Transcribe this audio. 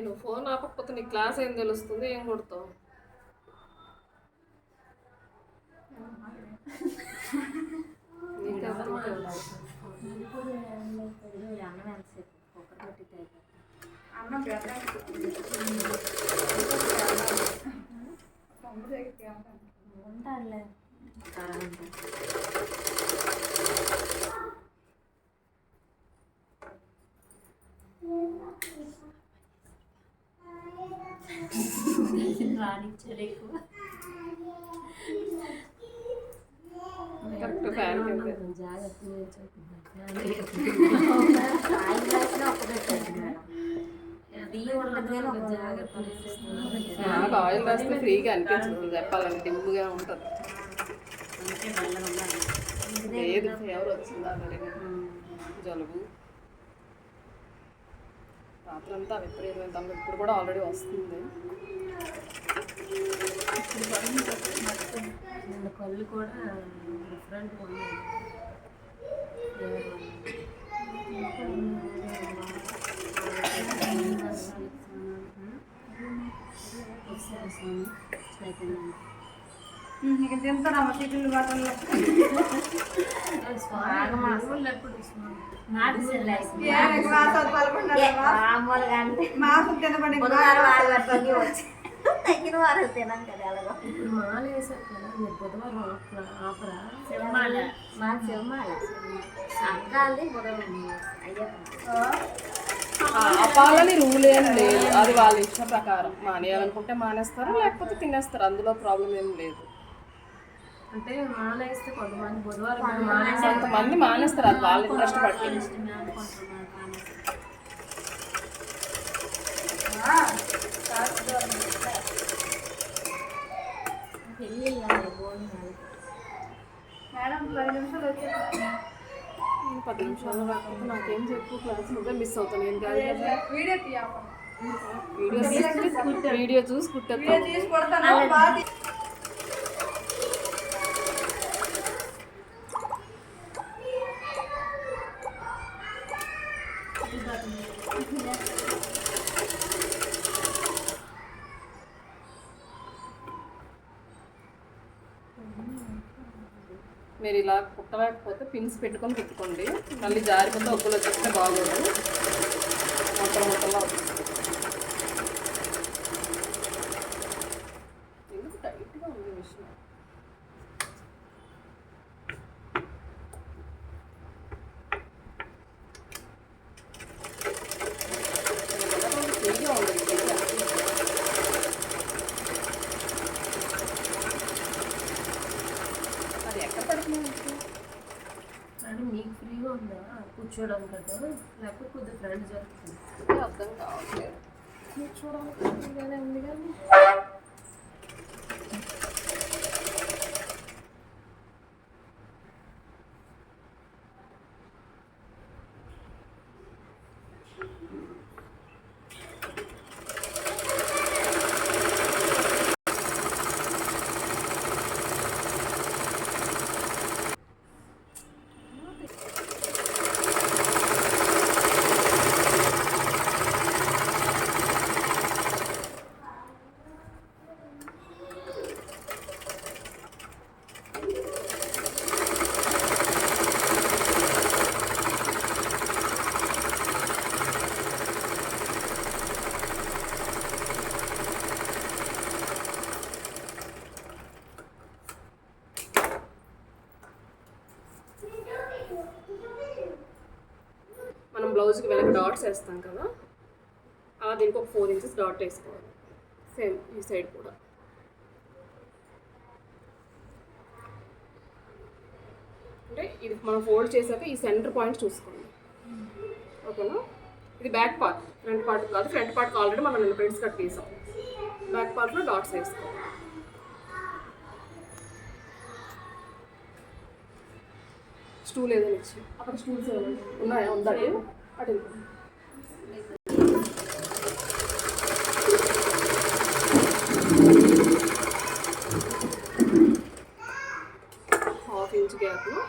నువ్వు ఫోన్ ఆపకపోతే నీ క్లాస్ ఏం తెలుస్తుంది, ఏం కొడతావు? ఉంటాడులే రానిచ్చారు ఎక్కువ. నాకు ఆయిల్ రాస్తే ఫ్రీగా అనిపించదు, చెప్పాలంటే డిమ్గా ఉంటుంది. లేదు ఫీవర్ వచ్చిందా జలుబు రాత్రంతా విపరీతమైన ఇప్పుడు కూడా ఆల్రెడీ వస్తుంది. కళ్ళు కూడా డిఫరెంట్గా ఉన్నాయి. ఇక తింటారమ్మ సిటీలు బట్టలు మాసం తినబడి తగ్గిన వారాలు తినాం కదా. అలాగా ఇప్పుడు మాల వేసారు కదా మీరు, బుధవారం ఆపరా? శివమాల, మా శివమాల అక్కాలది బుధవారం అయ్యప్ప. ఆపాలని రూల్ ఏం లేదు, అది వాళ్ళ ఇష్టం ప్రకారం. మానేయాలనుకుంటే మానేస్తారు, లేకపోతే తినేస్తారు, అందులో ప్రాబ్లం ఏం లేదు. అంటే మాల వేస్తే కొంతమంది బుధవారం కొంతమంది మానేస్తారు, అది వాళ్ళ ఇంట్రెస్ట్ బట్టి. మేడం 10 నిమిషాలు వచ్చేసి 10 నిమిషాలు రాకపోతే నాకేం చెప్పు, క్లాస్ నువ్వే మిస్ అవుతాను. ఏం కాదు కదా, వీడియో చూసి కుట్టేస్తాను. మీరు ఇలా కుట్టలేకపోతే పిన్స్ పెట్టుకొని కుట్టుకోండి. మళ్ళీ జారిపోతే ఒక్కలు వచ్చేస్తే బాగోదు, మొత్తం మొత్తంలో ఎందుకు టైట్గా ఉంది మిషన్. ఫ్రీగా ఉంది అది ఎక్కడ పడుతుంది అంటే మీకు ఫ్రీగా ఉందా కూర్చోవడం కదా, లేకపోతే కొద్దిగా ఫ్రెండ్ జరుగుతుంది? అర్థం కావట్లేదు. కూర్చోవడానికి ఫ్రీగానే ఉంది కానీ బ్లౌజ్కి వెనక డాట్స్ వేస్తాం కదా, అలా దీనికి ఒక 4 ఇంచెస్ డాట్ వేసుకోవాలి. సేమ్ ఈ సైడ్ కూడా. అంటే ఇది మనం ఫోల్డ్ చేశాక ఈ సెంటర్ పాయింట్ చూసుకోండి, ఓకేనా? ఇది బ్యాక్ పార్ట్, ఫ్రంట్ పార్ట్ కాదు. ఫ్రంట్ పార్ట్ ఆల్రెడీ మనం నిన్న ప్రింట్స్ కట్ తీసాం. బ్యాక్ పార్ట్లో డాట్స్ వేసుకో. స్టూల్ ఏదైనా ఇచ్చి అక్కడ స్టూల్స్ ఏమైనా ఉన్నాయా? ఉందండి, అటు వెళ్ళిపోండి. ½ ఇంచ్ గ్యాప్లో